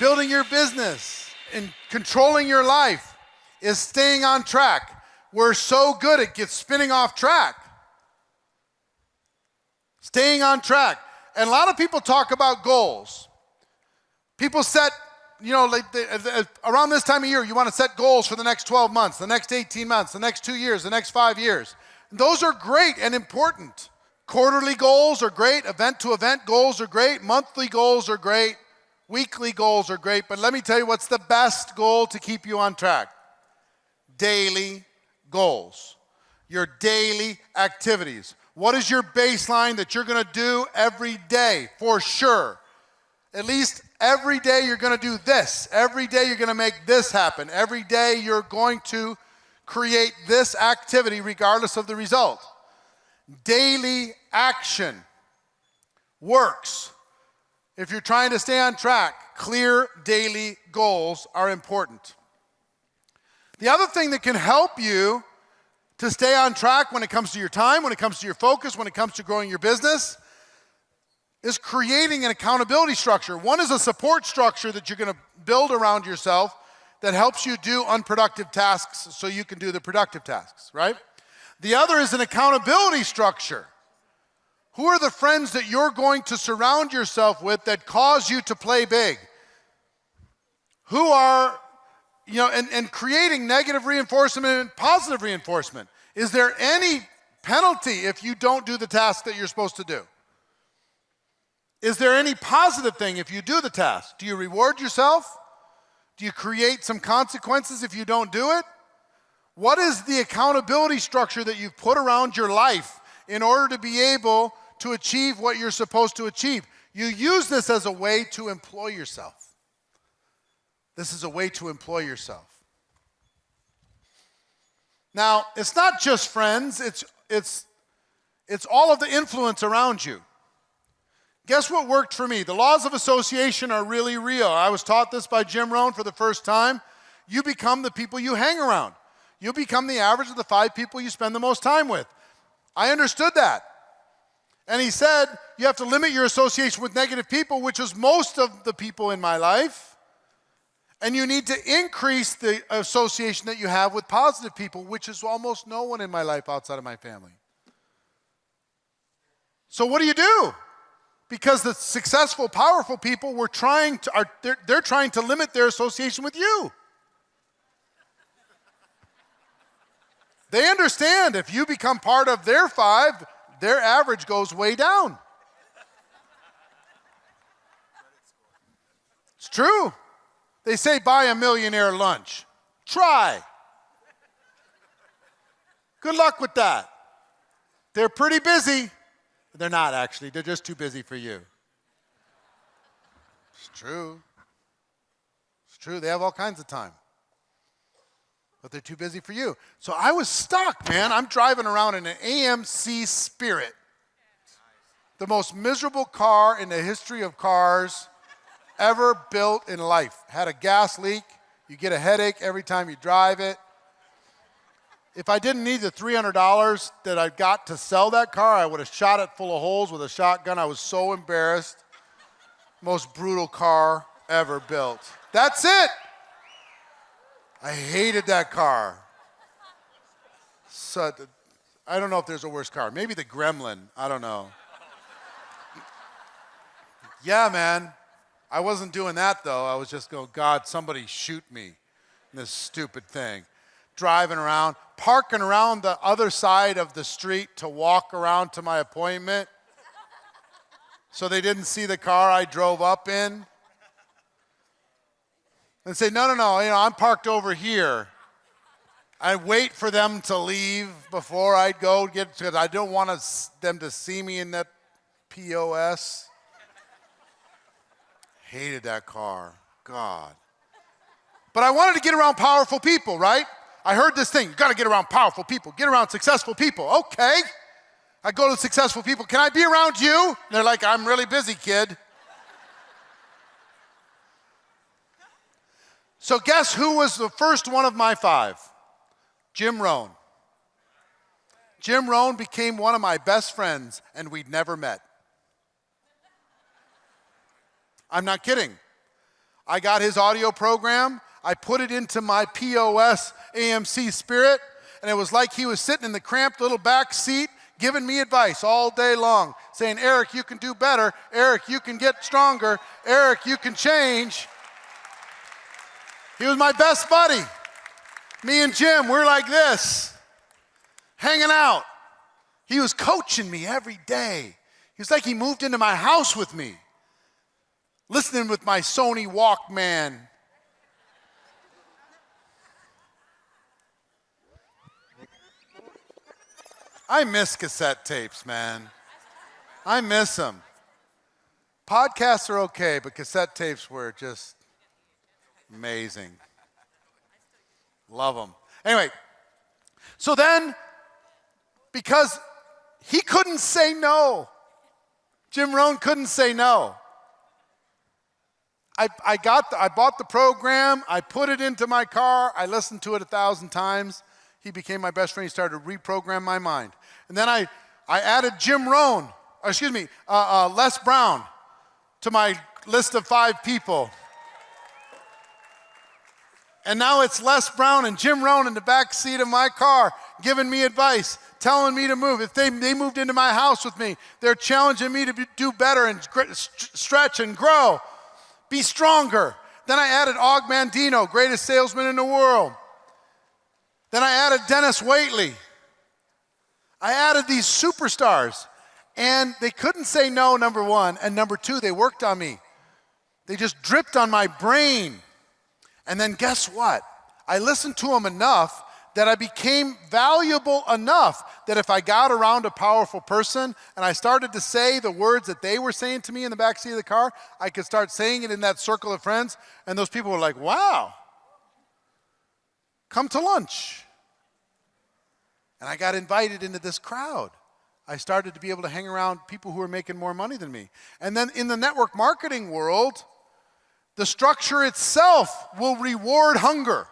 building your business and controlling your life is staying on track. We're so good at spinning off track. Staying on track. And a lot of people talk about goals. People set, around this time of year, you want to set goals for the next 12 months, the next 18 months, the next 2 years, the next 5 years. Those are great and important. Quarterly goals are great. Event-to-event goals are great. Monthly goals are great. Weekly goals are great. But let me tell you what's the best goal to keep you on track. Daily goals. Your daily activities. What is your baseline that you're going to do every day for sure? At least every day you're going to do this. Every day you're going to make this happen. Every day you're going to create this activity regardless of the result. Daily action works. If you're trying to stay on track, clear daily goals are important. The other thing that can help you to stay on track when it comes to your time, when it comes to your focus, when it comes to growing your business, is creating an accountability structure. One is a support structure that you're going to build around yourself that helps you do unproductive tasks so you can do the productive tasks, right? The other is an accountability structure. Who are the friends that you're going to surround yourself with that cause you to play big? Who are, and creating negative reinforcement and positive reinforcement. Is there any penalty if you don't do the task that you're supposed to do? Is there any positive thing if you do the task? Do you reward yourself? Do you create some consequences if you don't do it? What is the accountability structure that you've put around your life in order to be able to achieve what you're supposed to achieve? You use this as a way to employ yourself. This is a way to employ yourself. Now, it's not just friends, it's all of the influence around you. Guess what worked for me? The laws of association are really real. I was taught this by Jim Rohn for the first time. You become the people you hang around. You become the average of the 5 people you spend the most time with. I understood that. And he said, you have to limit your association with negative people, which is most of the people in my life. And you need to increase the association that you have with positive people, which is almost no one in my life outside of my family. So what do? Because the successful, powerful people they're trying to limit their association with you. They understand if you become part of their 5, their average goes way down. It's true. They say buy a millionaire lunch. Try. Good luck with that. They're pretty busy. They're not actually. They're just too busy for you. It's true. It's true. They have all kinds of time. But they're too busy for you. So I was stuck, man. I'm driving around in an AMC Spirit. The most miserable car in the history of cars ever built in life. Had a gas leak. You get a headache every time you drive it. If I didn't need the $300 that I got to sell that car, I would have shot it full of holes with a shotgun. I was so embarrassed. Most brutal car ever built. That's it. I hated that car. So, I don't know if there's a worse car. Maybe the Gremlin. I don't know. Yeah, man. I wasn't doing that, though. I was just going, God, somebody shoot me in this stupid thing. Driving around, parking around the other side of the street to walk around to my appointment so they didn't see the car I drove up in. And say, no, I'm parked over here. I wait for them to leave before I'd go get, because I don't want them to see me in that POS. Hated that car. God. But I wanted to get around powerful people, right? I heard this thing, you got to get around powerful people, get around successful people. Okay. I go to successful people. Can I be around you? And they're like, I'm really busy, kid. So guess who was the first one of my 5? Jim Rohn. Jim Rohn became one of my best friends, and we'd never met. I'm not kidding. I got his audio program. I put it into my POS AMC Spirit, and it was like he was sitting in the cramped little back seat giving me advice all day long, saying, Eric, you can do better. Eric, you can get stronger. Eric, you can change. He was my best buddy. Me and Jim, we're like this, hanging out. He was coaching me every day. He was like he moved into my house with me, listening with my Sony Walkman. I miss cassette tapes, man. I miss them. Podcasts are okay, but cassette tapes were just amazing. Love them. Anyway, so then, because he couldn't say no, Jim Rohn couldn't say no. I bought the program, I put it into my car, I listened to it 1,000 times. He became my best friend. He started to reprogram my mind. And then I added Les Brown to my list of 5 people. And now it's Les Brown and Jim Rohn in the back seat of my car giving me advice, telling me to move. If they moved into my house with me, they're challenging me to do better and stretch and grow, be stronger. Then I added Og Mandino, greatest salesman in the world. Then I added Dennis Waitley. I added these superstars, and they couldn't say no, number one, and number two, they worked on me. They just dripped on my brain. And then guess what? I listened to them enough that I became valuable enough that if I got around a powerful person and I started to say the words that they were saying to me in the backseat of the car, I could start saying it in that circle of friends, and those people were like, wow, come to lunch. And I got invited into this crowd. I started to be able to hang around people who were making more money than me. And then in the network marketing world, the structure itself will reward hunger.